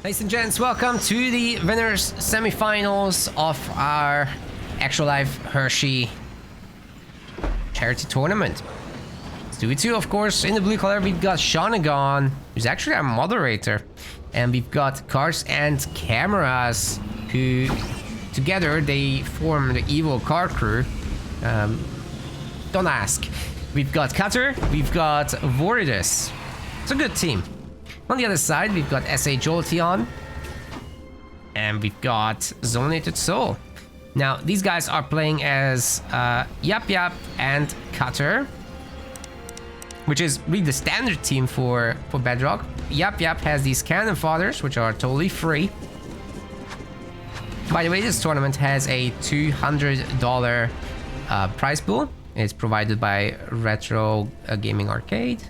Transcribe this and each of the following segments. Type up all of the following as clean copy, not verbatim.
Ladies and gents, welcome to the winners semifinals of our Actual Life Hershey charity tournament. It's 2v2, of course. In the blue color, we've got Shanagon, who's actually our moderator. And we've got Cars and Cameras, who together they form the evil car crew. Don't ask. We've got Cutter, we've got Voridus. It's a good team. On the other side, we've got SA Jolteon. And we've got Zonated Soul. Now, these guys are playing as Yap Yap and Cutter, which is really the standard team for Bedrock. Yap Yap has these Cannon Fathers, which are totally free. By the way, this tournament has a $200 prize pool. It's provided by Retro Gaming Arcade.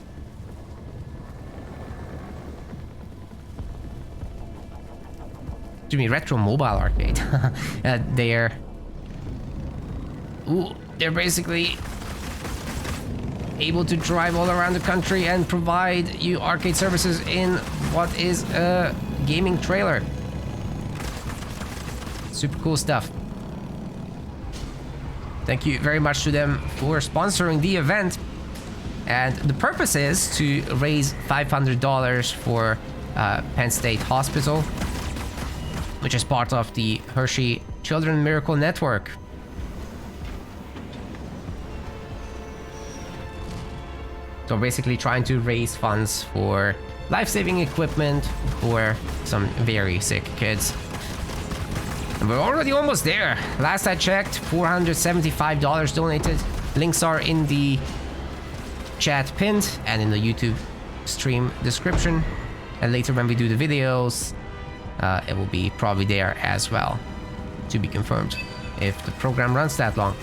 Excuse me, Retro Mobile Arcade. They're basically able to drive all around the country and provide you arcade services in what is a gaming trailer. Super cool stuff. Thank you very much to them for sponsoring the event. And the purpose is to raise $500 for Penn State Hospital, which is part of the Hershey Children Miracle Network. So basically trying to raise funds for life-saving equipment for some very sick kids. And we're already almost there. Last I checked, $475 donated. Links are in the chat pinned and in the YouTube stream description. And later when we do the videos, it will be probably there as well, to be confirmed, if the program runs that long.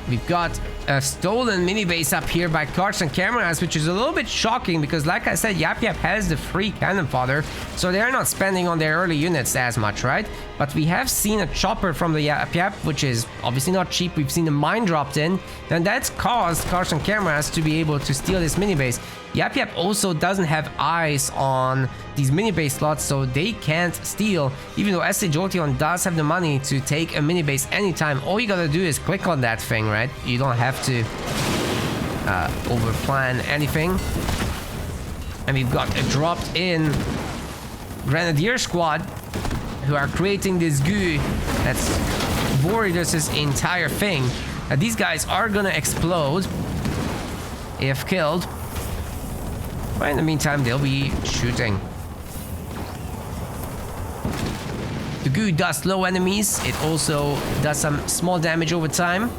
We've got a stolen mini base up here by Cars and Cameras, which is a little bit shocking because, like I said, Yap Yap has the free Cannon Fodder, so they're not spending on their early units as much, right? But we have seen a chopper from the Yap Yap, which is obviously not cheap. We've seen the mine dropped in, and that's caused Cars and Cameras to be able to steal this mini base. Yap Yap also doesn't have eyes on these mini base slots, so they can't steal. Even though SA Jolteon does have the money to take a mini base anytime, all you gotta do is click on that thing, right? You don't have to overplan anything. And we've got a dropped in Grenadier squad who are creating this goo that's Voridus' entire thing. Now, these guys are gonna explode if killed. But in the meantime, they'll be shooting. The goo does slow enemies. It also does some small damage over time.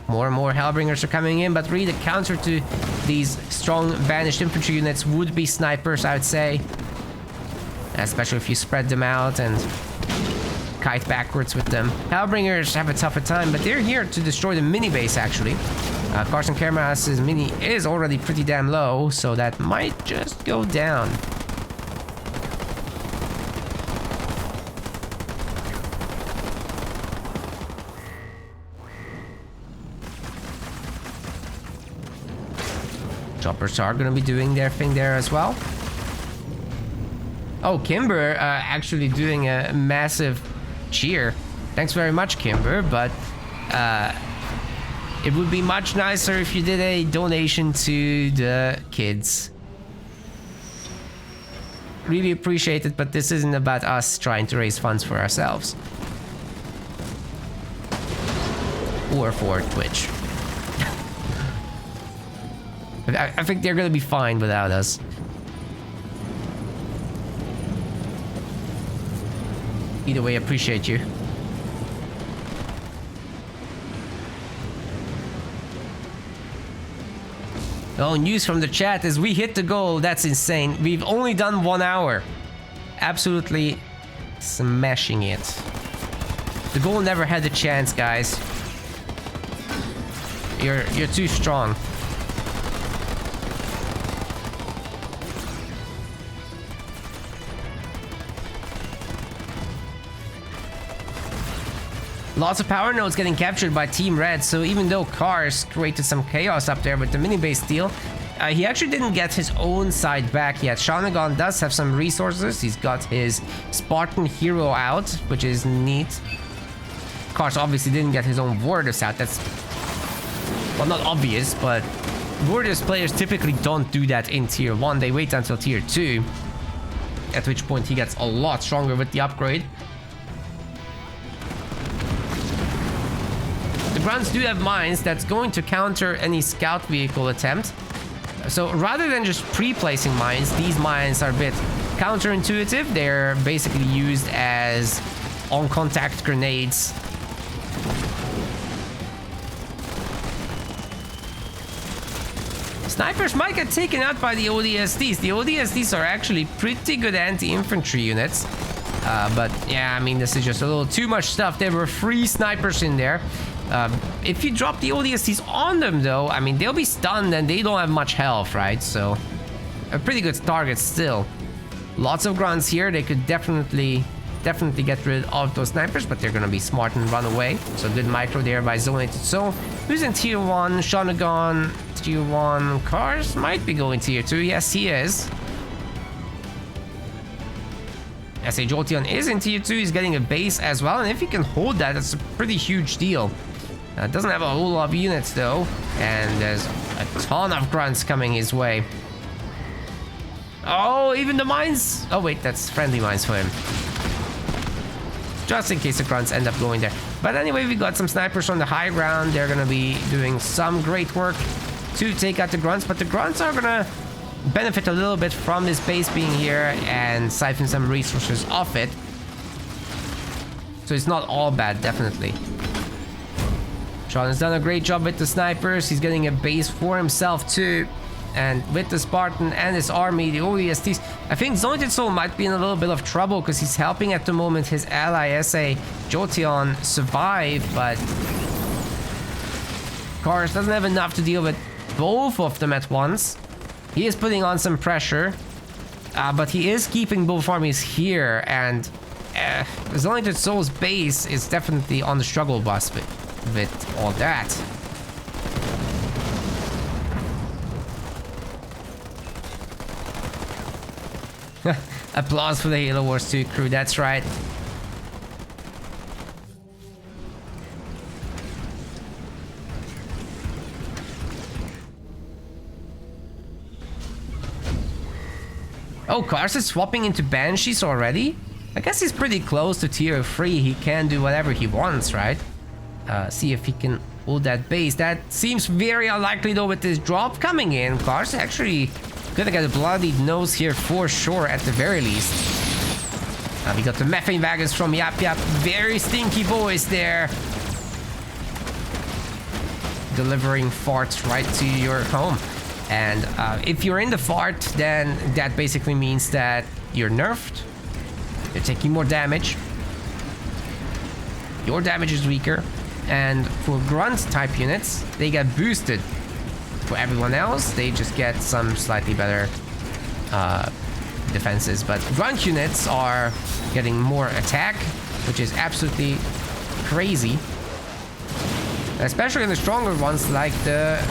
More and more Hellbringers are coming in, but really the counter to these strong banished infantry units would be snipers, I would say. Especially if you spread them out and kite backwards with them. Hellbringers have a tougher time, but they're here to destroy the mini base, actually. Cars and Cameras' mini is already pretty damn low, so that might just go down. Choppers are going to be doing their thing there as well. Oh, Kimber actually doing a massive cheer. Thanks very much, Kimber, but it would be much nicer if you did a donation to the kids. Really appreciate it, but this isn't about us trying to raise funds for ourselves. Or for Twitch. I think they're gonna be fine without us. Either way, appreciate you. Oh, news from the chat is we hit the goal. That's insane. We've only done 1 hour. Absolutely smashing it. The goal never had a chance, guys. You're too strong. Lots of power nodes getting captured by Team Red, so even though Cars created some chaos up there with the mini base steal, he actually didn't get his own side back yet. Shanagon does have some resources. He's got his Spartan hero out, which is neat. Cars obviously didn't get his own Warders out. That's, well, not obvious, but Warders players typically don't do that in Tier 1. They wait until Tier 2, at which point he gets a lot stronger with the upgrade. The Grunts do have mines that's going to counter any scout vehicle attempt. So rather than just pre-placing mines, these mines are a bit counterintuitive. They're basically used as on-contact grenades. Snipers might get taken out by the ODSTs. The ODSTs are actually pretty good anti-infantry units. But yeah, I mean, this is just a little too much stuff. There were 3 snipers in there. If you drop the ODSTs on them, though, I mean, they'll be stunned and they don't have much health, right? So, a pretty good target still. Lots of grunts here. They could definitely get rid of those snipers, but they're gonna be smart and run away. So, good micro there by Zonated Soul. Who's in Tier 1? Shanagon, Tier 1. Cars might be going Tier 2. Yes, he is. SA Jolteon is in Tier 2. He's getting a base as well, and if he can hold that, that's a pretty huge deal. Doesn't have a whole lot of units though, and there's a ton of grunts coming his way. Oh, even the mines. Oh wait, that's friendly mines for him, just in case the grunts end up going there. But anyway, we got some snipers on the high ground. They're gonna be doing some great work to take out the grunts, but the grunts are gonna benefit a little bit from this base being here and siphon some resources off it. So it's not all bad, definitely. Sean has done a great job with the snipers. He's getting a base for himself too. And with the Spartan and his army, the ODSTs, I think Zonated Soul might be in a little bit of trouble because he's helping at the moment his ally SA Jolteon survive, but Cars doesn't have enough to deal with both of them at once. He is putting on some pressure, but he is keeping both armies here, and Zonated Soul's base is definitely on the struggle bus with all that. Applause for the Halo Wars 2 crew, that's right. Oh, Cars is swapping into Banshees already? I guess he's pretty close to Tier 3. He can do whatever he wants, right? See if he can hold that base. That seems very unlikely though with this drop coming in. Cars actually gonna get a bloodied nose here for sure at the very least. We got the methane wagons from Yap Yap. Very stinky boys there. Delivering farts right to your home. And if you're in the fart, then that basically means that you're nerfed. You're taking more damage. Your damage is weaker. And for grunt type units, they get boosted. For everyone else, they just get some slightly better defenses. But grunt units are getting more attack, which is absolutely crazy. Especially in the stronger ones like the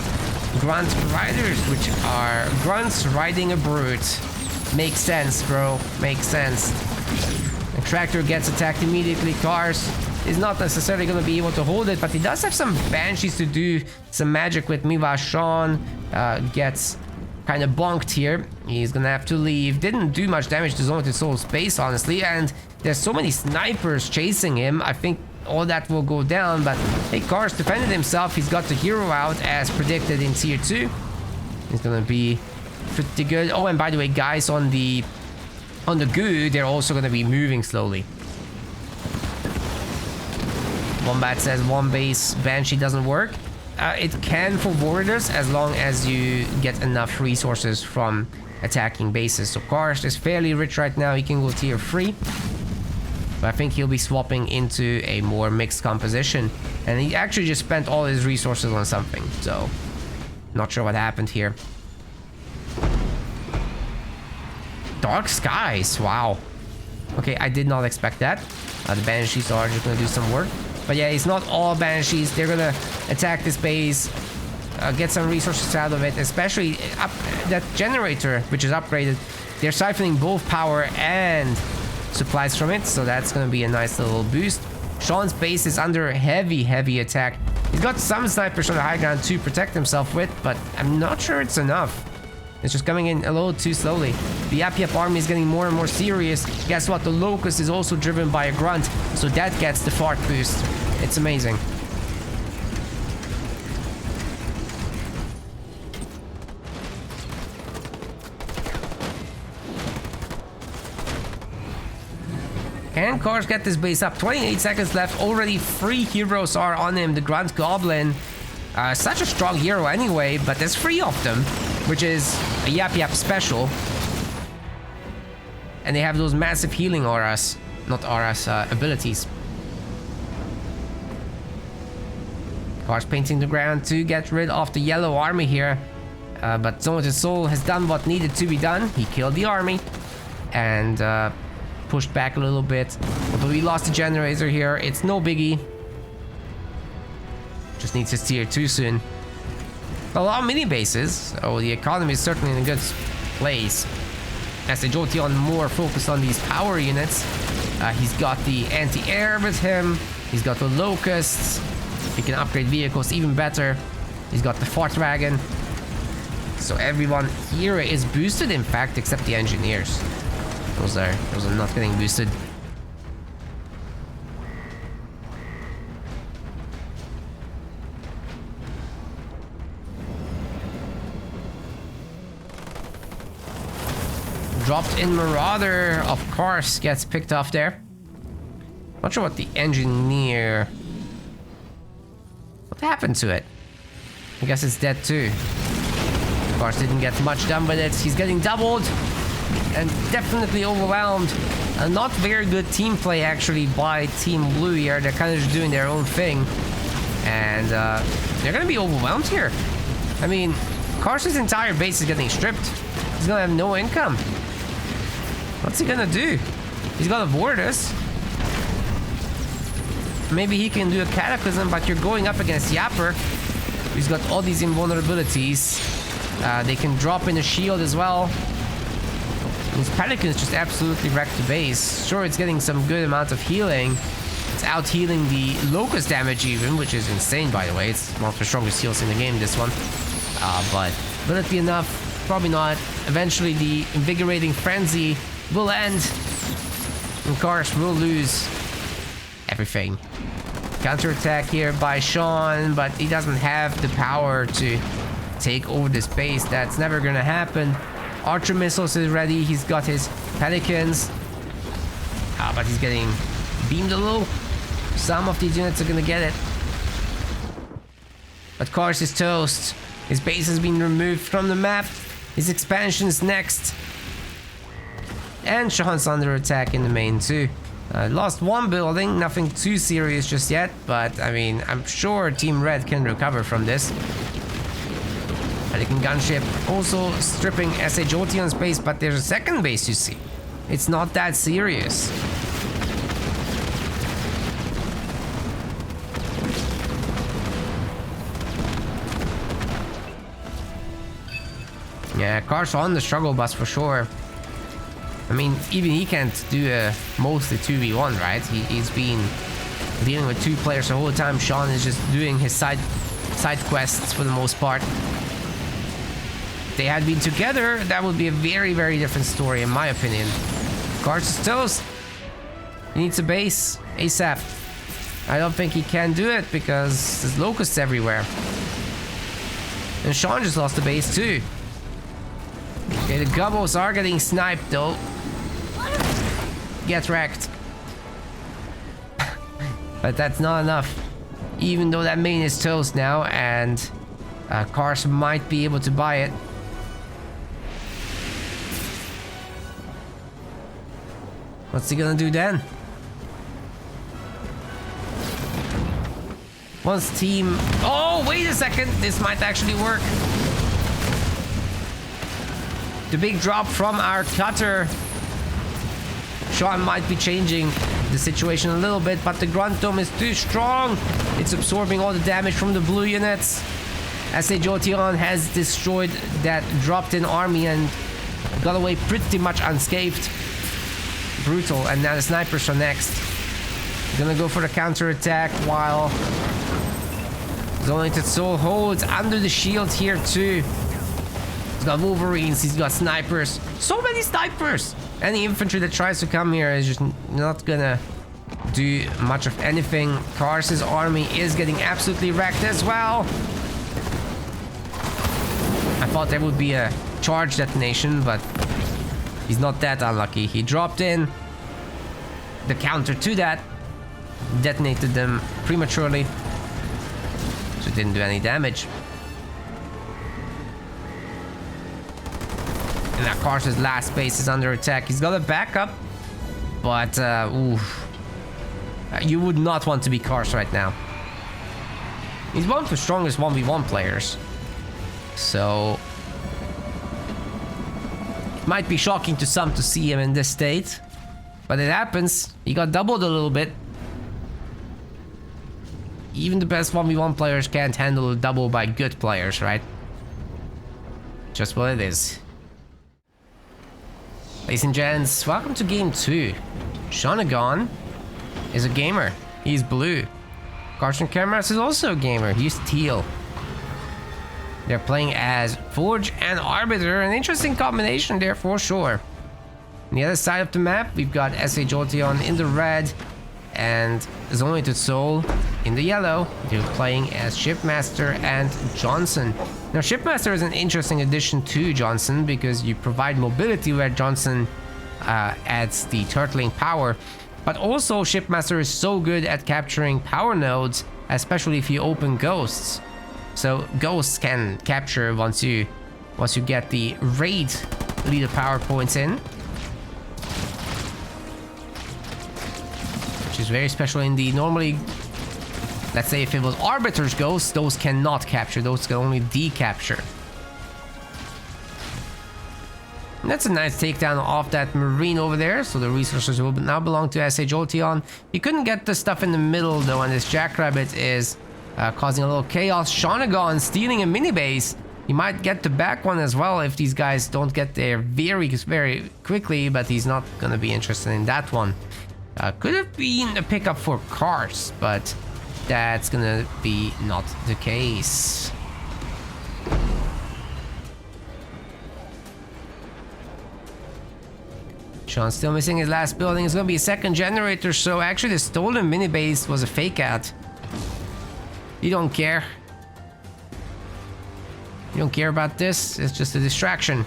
Grunt Riders, which are grunts riding a brute. Makes sense, bro. Makes sense. The tractor gets attacked immediately. Cars is not necessarily going to be able to hold it, but he does have some Banshees to do some magic with. Miva Sean gets kind of bonked here. He's going to have to leave. Didn't do much damage to Zonated Soul's base, honestly, and there's so many snipers chasing him. I think all that will go down, but hey, Cars defended himself. He's got the hero out as predicted in Tier 2. He's gonna be pretty good. Oh, and by the way, guys, on the goo, they're also gonna be moving slowly. Wombat says one base Banshee doesn't work. It can for Warders as long as you get enough resources from attacking bases. So Cars is fairly rich right now. He can go Tier 3. But I think he'll be swapping into a more mixed composition. And he actually just spent all his resources on something. So, not sure what happened here. Dark Skies, wow. Okay, I did not expect that. The Banshees are just going to do some work. But yeah, it's not all Banshees. They're gonna attack this base, get some resources out of it, especially that generator, which is upgraded. They're siphoning both power and supplies from it, so that's gonna be a nice little boost. Sean's base is under heavy attack. He's got some snipers on the high ground to protect himself with, but I'm not sure it's enough. It's just coming in a little too slowly. The Yap army is getting more and more serious. Guess what? The Locust is also driven by a grunt, so that gets the fart boost. It's amazing. Can Cars get this base up? 28 seconds left. Already 3 heroes are on him. The Grunt Goblin. Such a strong hero anyway, but there's 3 of them, which is a Yap special. And they have those massive healing auras. Not auras, abilities. Cars painting the ground to get rid of the yellow army here. But Zona's Soul has done what needed to be done. He killed the army. And pushed back a little bit. But we lost the generator here. It's no biggie. Just needs his tier 2 soon. A lot of mini bases, so the economy is certainly in a good place. As the Jotion more focused on these power units. He's got the anti-air with him. He's got the Locusts. He can upgrade vehicles even better. He's got the Fort Wagon. So everyone here is boosted, in fact, except the engineers. Those are not getting boosted. Dropped in Marauder, of course, gets picked off there. Not sure what the engineer... What happened to it? I guess it's dead too. Of course, didn't get much done with it. He's getting doubled. And definitely overwhelmed. Not very good team play actually by Team Blue here. They're kind of just doing their own thing. And they're gonna be overwhelmed here. I mean, Carson's entire base is getting stripped. He's gonna have no income. What's he gonna do? He's gonna board us. Maybe he can do a Cataclysm, but you're going up against Yapper. He's got all these invulnerabilities. They can drop in a shield as well. These Pelicans just absolutely wrecked the base. Sure, it's getting some good amount of healing. It's out healing the Locust damage even, which is insane, by the way. It's one of the strongest heals in the game, this one. But will it be enough? Probably not. Eventually, the Invigorating Frenzy will end. And Cars will lose everything. Counterattack here by Sean, but he doesn't have the power to take over this base. That's never gonna happen. Archer missiles is ready. He's got his Pelicans. But he's getting beamed a little. Some of these units are gonna get it. But Cars is toast. His base has been removed from the map. His expansion is next. And Sean's under attack in the main too. Lost one building, nothing too serious just yet, but I mean, I'm sure Team Red can recover from this. Pelican gunship also stripping SA Jotion's base, but there's a second base, you see. It's not that serious. Yeah, Cars on the struggle bus for sure. I mean, even he can't do a mostly 2v1, right? He's been dealing with 2 players the whole time. Sean is just doing his side quests for the most part. If they had been together, that would be a very, very different story, in my opinion. Cars is toast. He needs a base ASAP. I don't think he can do it because there's locusts everywhere. And Sean just lost the base too. Okay, the Gubbos are getting sniped though. Get wrecked. But that's not enough. Even though that main is toast now and Cars might be able to buy it. What's he gonna do then? Once team... Oh, wait a second. This might actually work. The big drop from our cutter. Sean might be changing the situation a little bit, but the Grunt Dome is too strong. It's absorbing all the damage from the blue units. SA Jotion has destroyed that dropped-in army and got away pretty much unscathed. Brutal, and now the snipers are next. Gonna go for the counter-attack while Zonated Soul holds under the shield here too. He's got Wolverines, he's got snipers. So many snipers! Any infantry that tries to come here is just not gonna do much of anything. Kars's army is getting absolutely wrecked as well. I thought there would be a charge detonation, but he's not that unlucky. He dropped in. The counter to that detonated them prematurely, so it didn't do any damage. And now Kars's last base is under attack. He's got a backup, but you would not want to be Kars right now. He's one of the strongest 1v1 players, so it might be shocking to some to see him in this state, but it happens. He got doubled a little bit. Even the best 1v1 players can't handle a double by good players, right? Just what it is. Ladies and gents, welcome to game 2. Shonagon is a gamer. He's blue. Carson Cameras is also a gamer. He's teal. They're playing as Forge and Arbiter. An interesting combination there for sure. On the other side of the map, we've got SA Jotion in the red and Zonated Soul in the yellow. They're playing as Shipmaster and Johnson. Now, Shipmaster is an interesting addition to Johnson because you provide mobility where Johnson adds the turtling power. But also, Shipmaster is so good at capturing power nodes, especially if you open ghosts. So ghosts can capture once you get the raid leader power points in, which is very special indeed. Normally, let's say if it was Arbiter's ghosts, those cannot capture, those can only decapture. And that's a nice takedown off that Marine over there, so the resources will now belong to SA Jotion. You couldn't get the stuff in the middle though, and this Jackrabbit is causing a little chaos. Shonagon stealing a mini base. He might get the back one as well if these guys don't get there very, very quickly, but he's not gonna be interested in that one. Could have been a pickup for Kars, but that's gonna be not the case. Sean's still missing his last building. It's gonna be a second generator, so actually the stolen mini base was a fake out. You don't care. You don't care about this. It's just a distraction.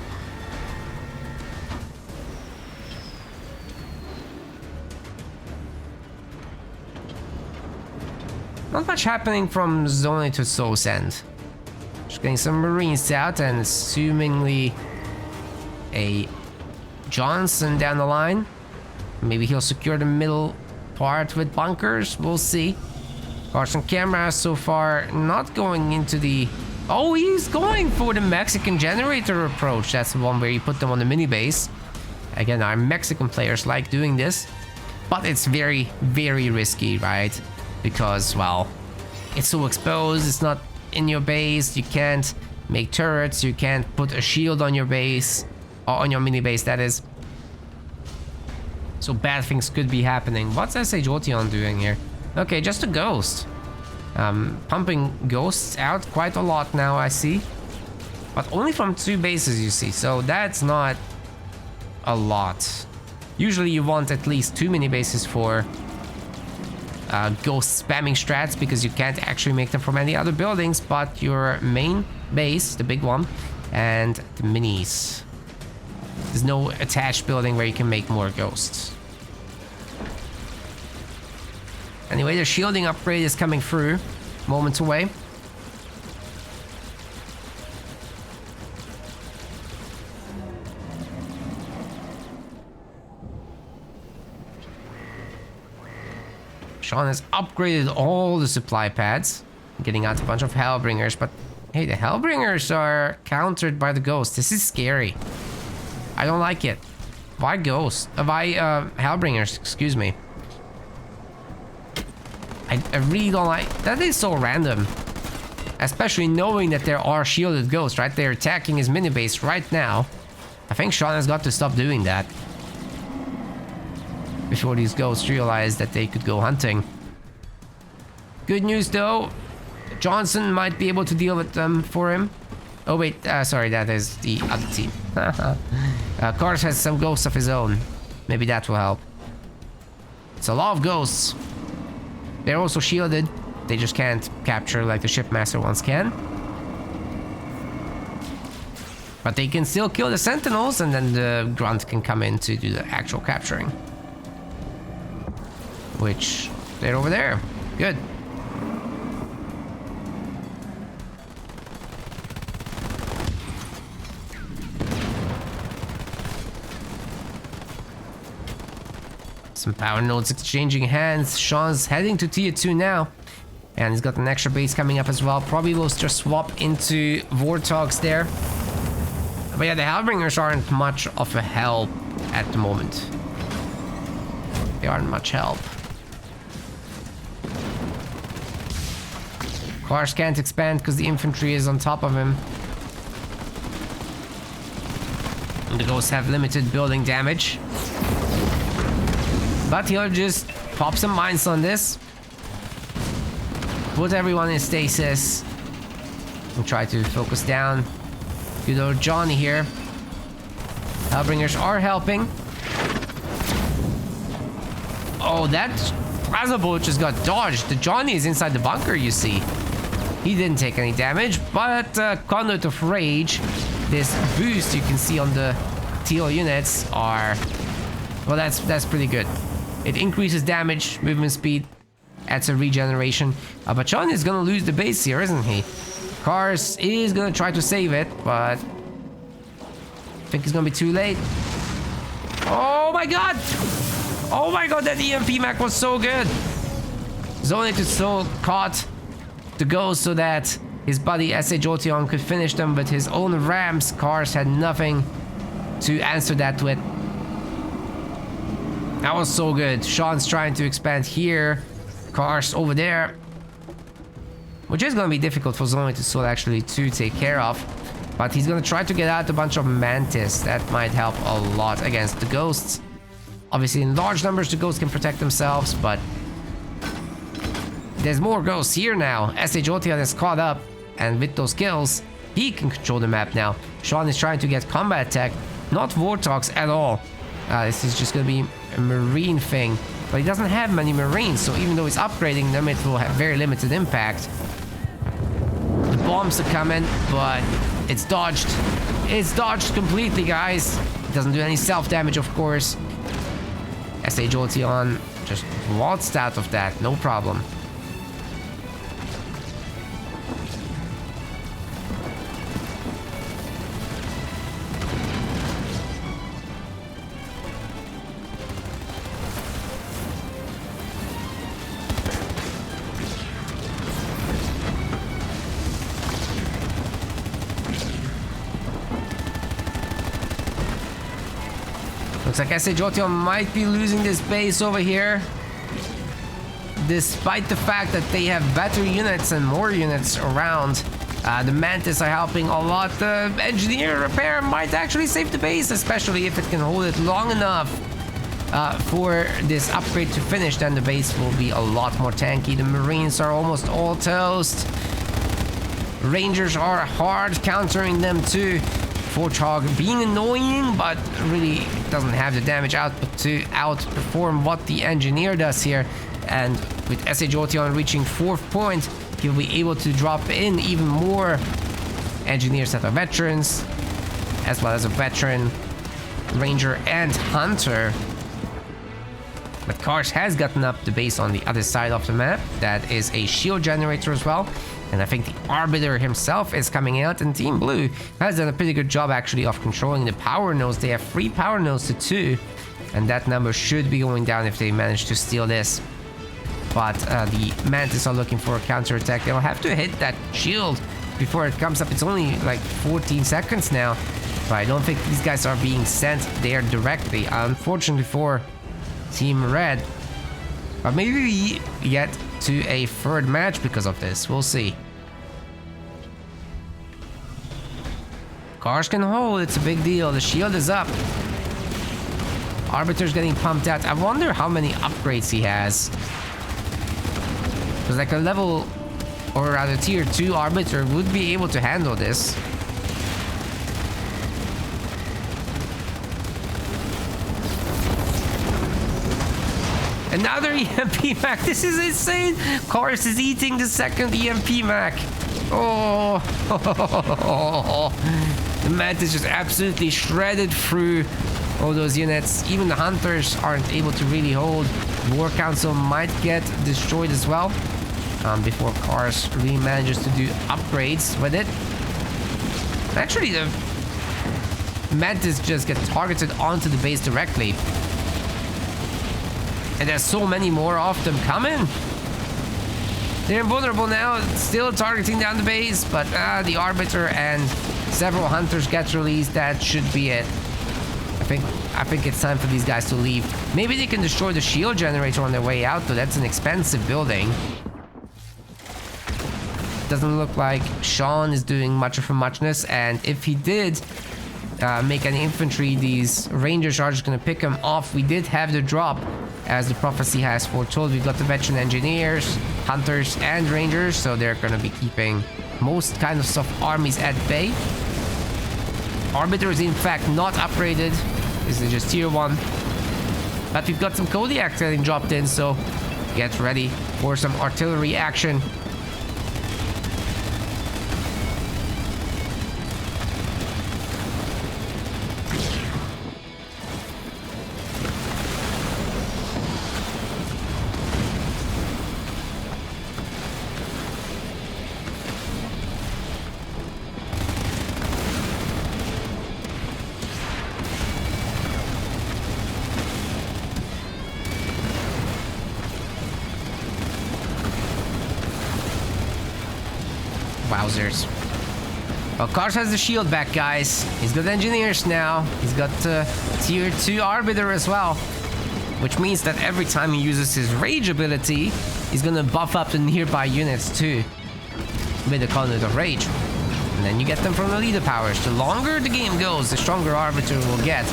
Not much happening from Zonated Soul's end. Just getting some Marines out and assumingly a Johnson down the line. Maybe he'll secure the middle part with bunkers. We'll see. Carson Camera so far not going into the... Oh, he's going for the Mexican generator approach. That's the one where you put them on the mini base. Again, our Mexican players like doing this, but it's very, very risky, right? Because, well, it's so exposed. It's not in your base. You can't make turrets. You can't put a shield on your base, or on your mini base, that is. So bad things could be happening. What's SA Jotion doing here? Okay, just a ghost. Pumping ghosts out quite a lot now, I see. But only from 2 bases, you see. So that's not a lot. Usually you want at least 2 mini bases for ghost spamming strats, because you can't actually make them from any other buildings but your main base, the big one, and the minis. There's no attached building where you can make more ghosts. Anyway, the shielding upgrade is coming through, moments away. Sean has upgraded all the supply pads, getting out a bunch of Hellbringers, but hey, the Hellbringers are countered by the Ghost. This is scary. I don't like it. Why Ghost? Why Hellbringers, excuse me. I really don't like... That is so random. Especially knowing that there are shielded ghosts, right? They're attacking his mini base right now. I think Sean has got to stop doing that. Before these ghosts realize that they could go hunting. Good news though. Johnson might be able to deal with them for him. Oh wait, sorry, that is the other team. Cars has some ghosts of his own. Maybe that will help. It's a lot of ghosts. They're also shielded. They just can't capture like the shipmaster ones can. But they can still kill the sentinels, and then the grunt can come in to do the actual capturing. Which, they're over there. Good. Some power nodes exchanging hands. Sean's heading to tier 2 now. And he's got an extra base coming up as well. Probably will just swap into Warthogs there. But yeah, the Hellbringers aren't much of a help at the moment. They aren't much help. Cars can't expand because the infantry is on top of him. And the ghosts have limited building damage. But he'll just pop some mines on this. Put everyone in stasis. And try to focus down. Good old Johnny here. Hellbringers are helping. Oh, that plasma bullet just got dodged. The Johnny is inside the bunker, you see. He didn't take any damage, but Conduit of Rage, this boost you can see on the teal units are... Well, that's pretty good. It increases damage, movement speed, adds a regeneration. But John is gonna lose the base here, isn't he? Cars is gonna try to save it, but... I think it's gonna be too late. Oh my god! Oh my god, that EMP mech was so good! Zonated still caught the ghost so that his buddy S.A. Jotion could finish them, but his own rams, Cars had nothing to answer that with. That was so good. Sean's trying to expand here. Cars over there. Which is going to be difficult for Zonated Soul actually to take care of. But he's going to try to get out a bunch of Mantis. That might help a lot against the ghosts. Obviously in large numbers the ghosts can protect themselves, but... There's more ghosts here now. S.A. Jotion is caught up. And with those kills, he can control the map now. Sean is trying to get combat tech. Not Warthogs at all. This is just going to be a marine thing. But he doesn't have many marines, so even though he's upgrading them, it will have very limited impact. The bombs are coming, but it's dodged. It's dodged completely, guys. It doesn't do any self-damage, of course. S.A. Jotion just waltzed out of that, no problem. Looks like S.A. Jotion might be losing this base over here. Despite the fact that they have better units and more units around. The Mantis are helping a lot. The engineer repair might actually save the base, especially if it can hold it long enough for this upgrade to finish. Then the base will be a lot more tanky. The Marines are almost all toast. Rangers are hard countering them too. Warthog being annoying, but really doesn't have the damage output to outperform what the engineer does here. And with S.A. Jotion reaching 4th point, he'll be able to drop in even more engineers that are veterans, as well as a veteran, ranger, and hunter. But Cars has gotten up the base on the other side of the map. That is a shield generator as well. And I think the Arbiter himself is coming out, and Team Blue has done a pretty good job actually of controlling the power nodes. They have 3 power nodes to 2, and that number should be going down if they manage to steal this. But the Mantis are looking for a counter-attack. They'll have to hit that shield before it comes up. It's only like 14 seconds now, but I don't think these guys are being sent there directly, unfortunately for Team Red. But maybe we get to a third match because of this. We'll see. Cars can hold, it's a big deal. The shield is up. Arbiter's getting pumped out. I wonder how many upgrades he has. Because like a level, or rather tier 2 Arbiter would be able to handle this. Another EMP Mac. This is insane. Cars is eating the second EMP Mac. Oh. The Mantis just absolutely shredded through all those units. Even the Hunters aren't able to really hold. War Council might get destroyed as well. Before Cars really manages to do upgrades with it. Actually, the Mantis just get targeted onto the base directly. And there's so many more of them coming. They're invulnerable now, still targeting down the base, but the Arbiter and several Hunters get released. That should be it. I think it's time for these guys to leave. Maybe they can destroy the shield generator on their way out, though. That's an expensive building. Doesn't look like Sean is doing much of a muchness, and if he did make any infantry, these Ranger charges gonna pick him off. We did have the drop, as the prophecy has foretold. We've got the veteran engineers, Hunters, and Rangers, so they're gonna be keeping most kind of soft armies at bay. Arbiter is in fact not upgraded. This is just tier 1. But we've got some Kodiak getting dropped in, so get ready for some artillery action. Wowzers. Well, Cars has the shield back, guys. He's got engineers now. He's got tier 2 Arbiter as well. Which means that every time he uses his Rage ability, he's gonna buff up the nearby units too. With the Conduit of Rage. And then you get them from the leader powers. The longer the game goes, the stronger Arbiter will get.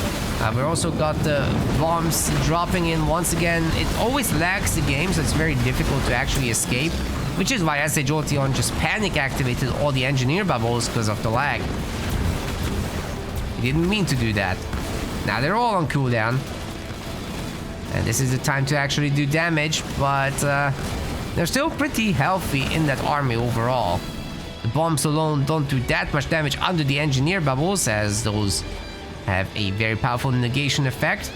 We've also got the bombs dropping in once again. It always lags the game, so it's very difficult to actually escape. Which is why SH Jolteon just panic activated all the engineer bubbles because of the lag. He didn't mean to do that. Now they're all on cooldown. And this is the time to actually do damage, but they're still pretty healthy in that army overall. The bombs alone don't do that much damage under the engineer bubbles, as those have a very powerful negation effect.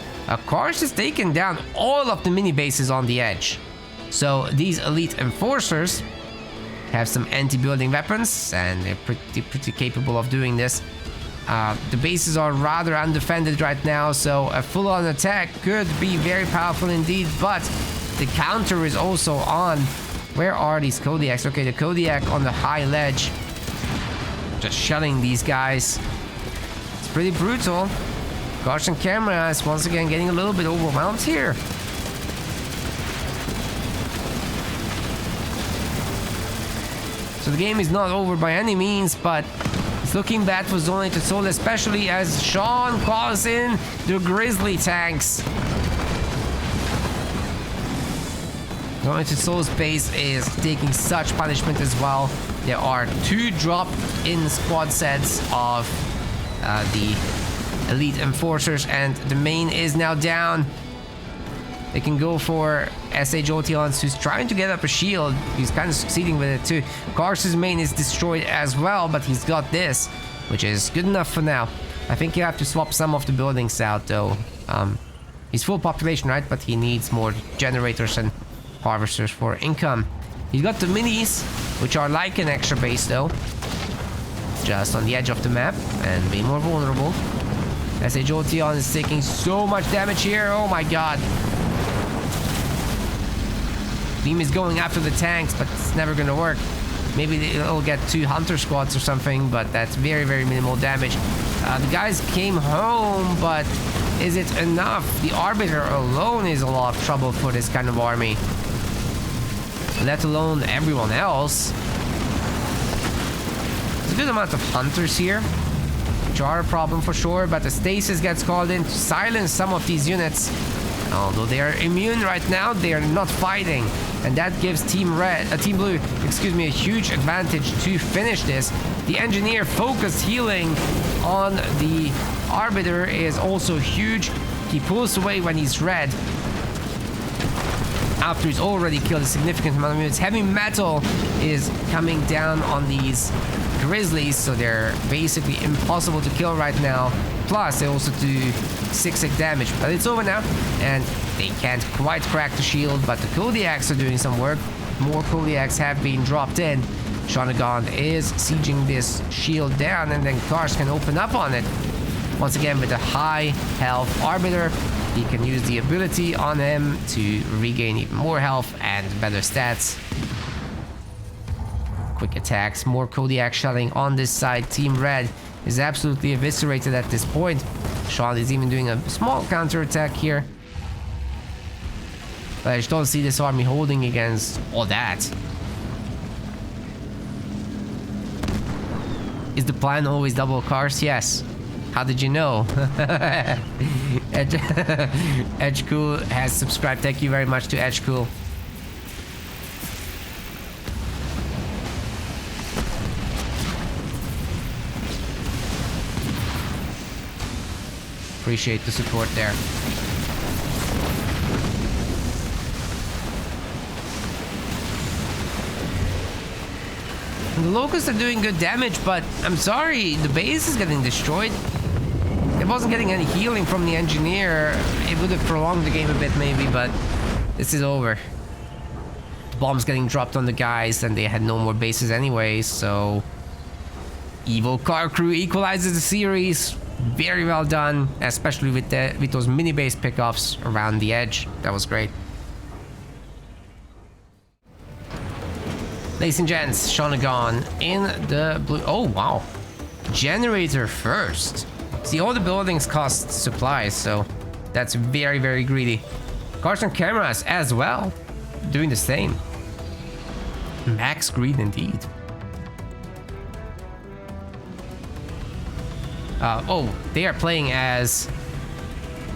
Cars is taking down all of the mini bases on the edge. So these elite enforcers have some anti-building weapons, and they're pretty capable of doing this. The bases are rather undefended right now, so a full-on attack could be very powerful indeed, but the counter is also on. Where are these Kodiaks? Okay, the Kodiak on the high ledge. Just shelling these guys. It's pretty brutal. Caution camera is once again getting a little bit overwhelmed here. So the game is not over by any means, but it's looking bad for Zonate Soul, especially as Sean calls in the Grizzly tanks. Zonate Soul's base is taking such punishment as well. There are 2 drop-in squad sets of the elite enforcers, and the main is now down. They can go for SH Jolteon, who's trying to get up a shield. He's kind of succeeding with it too. Cars' main is destroyed as well, but he's got this, which is good enough for now. I think you have to swap some of the buildings out though. He's full population, right? But he needs more generators and harvesters for income. He's got the minis, which are like an extra base though. Just on the edge of the map and way more vulnerable. SH Jolteon is taking so much damage here. Oh my god. Beam is going after the tanks, but it's never gonna work. Maybe they'll get 2 Hunter squads or something, but that's very, very minimal damage. The guys came home, but is it enough? The Arbiter alone is a lot of trouble for this kind of army. let alone everyone else. There's a good amount of hunters here, which are a problem for sure, but the stasis gets called in to silence some of these units. Although they are immune right now, they are not fighting, and that gives Team Blue, excuse me, a huge advantage to finish this. The engineer focused healing on the Arbiter is also huge. He pulls away when he's red, after he's already killed a significant amount of units. Heavy metal is coming down on these Grizzlies, so they're basically impossible to kill right now. Plus, they also do 6-6 damage, but it's over now, and they can't quite crack the shield, but the Kodiaks are doing some work. More Kodiaks have been dropped in. Shonagon is sieging this shield down, and then cars can open up on it. Once again, with a high health Arbiter, he can use the ability on him to regain even more health and better stats. Quick attacks, more Kodiak shelling on this side. Team Red is absolutely eviscerated at this point. Sean is even doing a small counter attack here. But I just don't see this army holding against all that. Is the plan always double cars? Yes. How did you know? Edgecool has subscribed. Thank you very much to Edgecool. Appreciate the support there. The Locos are doing good damage, but I'm sorry, the base is getting destroyed. It wasn't getting any healing from the engineer. It would have prolonged the game a bit maybe, but this is over. The bombs getting dropped on the guys, and they had no more bases anyway, so... Evil Car Crew equalizes the series. Very well done, especially with those mini base pickoffs around the edge. That was great. Ladies and gents, Shonagon in the blue. Oh, wow. Generator first. See, all the buildings cost supplies, so that's very, very greedy. Cars and cameras as well, doing the same. Max greed indeed. Oh, they are playing as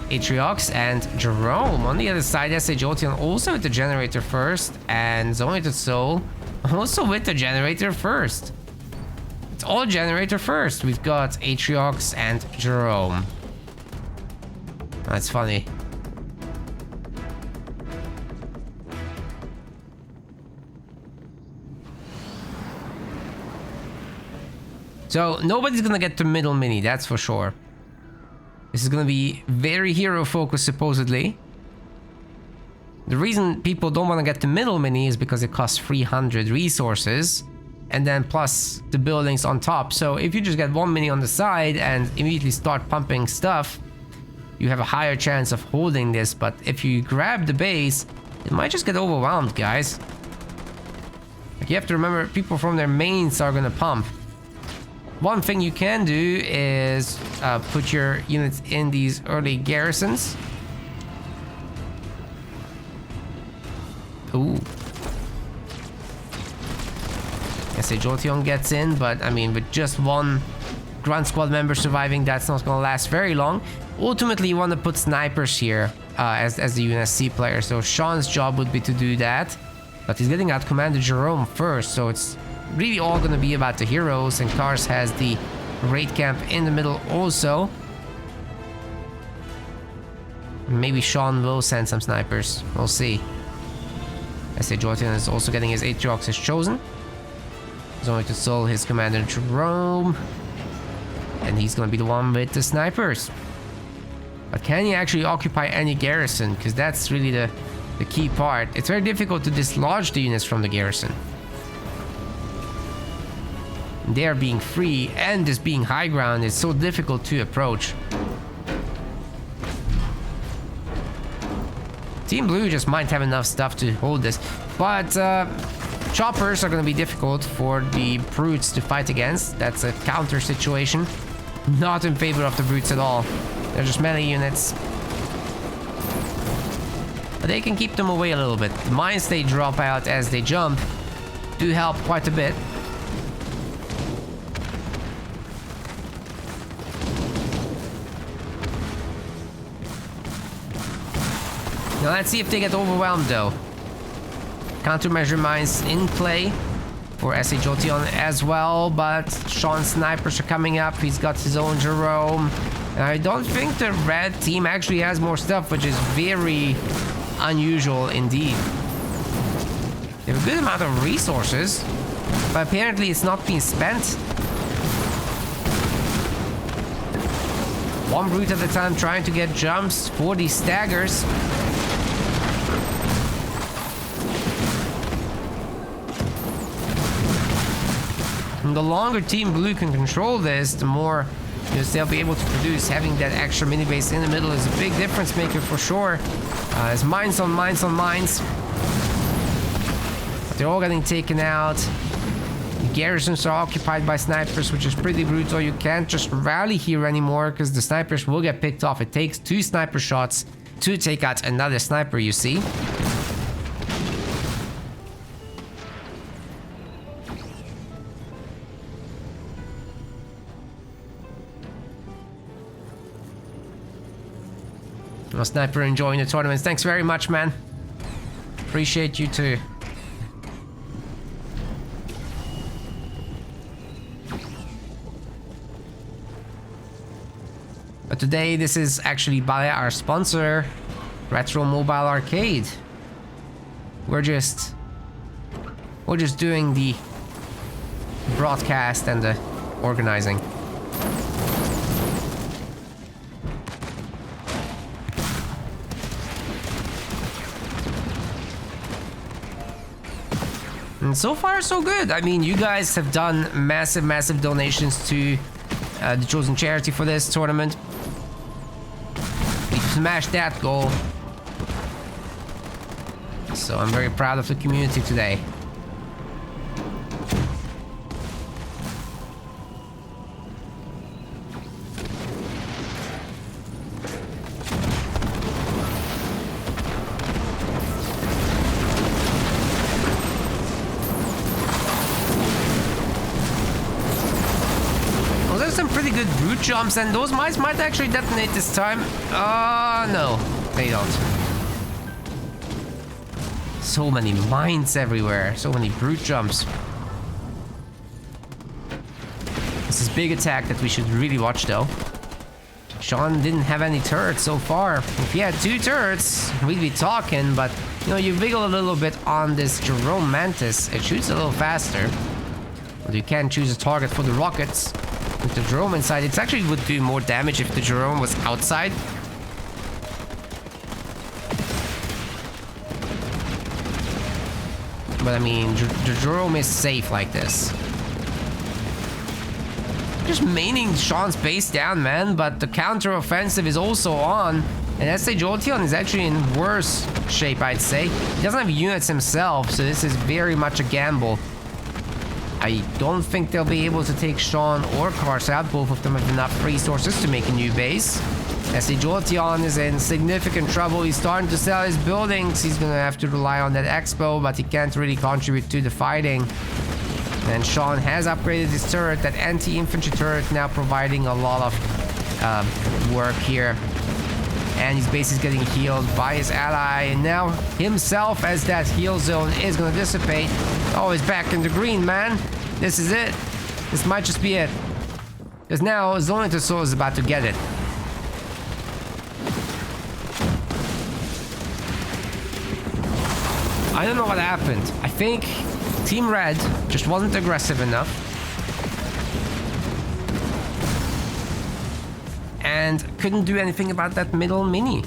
Atriox and Jerome. On the other side, SA Jolteon also with the generator first, and Zonated Soul also with the generator first. It's all generator first. We've got Atriox and Jerome. That's funny. So nobody's gonna get to middle mini, that's for sure. This is gonna be very hero focused supposedly. The reason people don't want to get to middle mini is because it costs 300 resources, and then plus the buildings on top. So if you just get one mini on the side and immediately start pumping stuff, you have a higher chance of holding this. But if you grab the base, it might just get overwhelmed, guys. Like, you have to remember, people from their mains are gonna pump. One thing you can do is put your units in these early garrisons. Ooh. SA Jolteon gets in, but I mean, with just one Grunt Squad member surviving, that's not gonna last very long. Ultimately, you want to put snipers here as the UNSC player, so Sean's job would be to do that. But he's getting out commanded Jerome first, so it's really all gonna be about the heroes, and Cars has the raid camp in the middle also. Maybe Sean will send some snipers, we'll see. SA Jolteon is also getting his Atriox as chosen. He's going to soul his commander Jerome, and he's gonna be the one with the snipers. But can he actually occupy any garrison? Because that's really the key part. It's very difficult to dislodge the units from the garrison. They're being free, and this being high ground is so difficult to approach. Team Blue just might have enough stuff to hold this, but choppers are going to be difficult for the brutes to fight against. That's a counter situation. Not in favor of the brutes at all. They're just melee units. but they can keep them away a little bit. The mines they drop out as they jump do help quite a bit. Now let's see if they get overwhelmed though. Countermeasure mines in play for SHOTion as well, but Sean's snipers are coming up. He's got his own Jerome. And I don't think the red team actually has more stuff, which is very unusual indeed. They have a good amount of resources, but apparently it's not being spent. One brute at a time trying to get jumps for these staggers. And the longer Team Blue can control this, the more they'll be able to produce. Having that extra mini base in the middle is a big difference maker for sure. It's mines on mines on mines. But they're all getting taken out. The garrisons are occupied by snipers, which is pretty brutal. You can't just rally here anymore because the snipers will get picked off. It takes 2 sniper shots to take out another sniper, you see. No sniper enjoying the tournament. Thanks very much, man. Appreciate you too. But today, this is actually by our sponsor, Retro Mobile Arcade. We're just doing the broadcast and the organizing. And so far, so good. I mean, you guys have done massive donations to the chosen charity for this tournament. We smashed that goal. So I'm very proud of the community today. Some pretty good brute jumps, and those mines might actually detonate this time. No, they don't. So many mines everywhere, so many brute jumps. This is big attack that we should really watch though. Sean didn't have any turrets so far. If he had 2 turrets, we'd be talking, but you know, you wiggle a little bit on this Jerome Mantis, it shoots a little faster. But you can't choose a target for the rockets. With the Jerome inside, it actually would do more damage if the Jerome was outside. But I mean, the Jerome is safe like this. Just maining Sean's base down, man, but the counter-offensive is also on. And SHOTion is actually in worse shape, I'd say. He doesn't have units himself, so this is very much a gamble. I don't think they'll be able to take Sean or Kars out. Both of them have enough resources to make a new base. SHOTion is in significant trouble. He's starting to sell his buildings. He's gonna have to rely on that expo, but he can't really contribute to the fighting. And Sean has upgraded his turret, that anti-infantry turret, now providing a lot of work here. And his base is getting healed by his ally, and now himself, as that heal zone is gonna dissipate. Oh, he's back in the green, man. This is it. This might just be it. Because now Zonitasaur is about to get it. I don't know what happened. I think Team Red just wasn't aggressive enough. And couldn't do anything about that middle mini.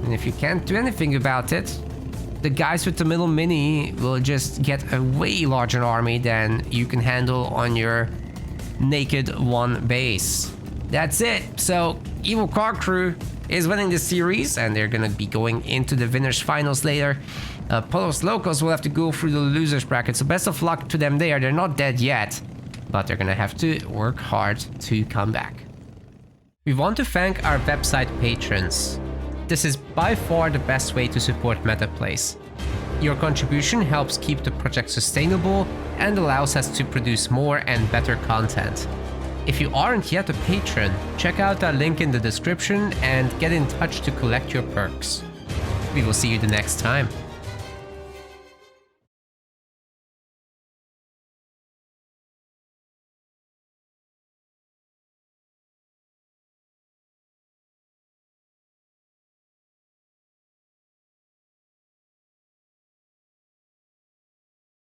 And if you can't do anything about it, the guys with the middle mini will just get a way larger army than you can handle on your naked one base. That's it. So Evil Car Crew is winning this series, and they're gonna be going into the winners finals later. Pollos Locos will have to go through the losers bracket, so best of luck to them there. They're not dead yet, but they're gonna have to work hard to come back. We want to thank our website patrons: this is by far the best way to support MetaPlays. Your contribution helps keep the project sustainable and allows us to produce more and better content. If you aren't yet a patron, check out that link in the description and get in touch to collect your perks. We will see you the next time.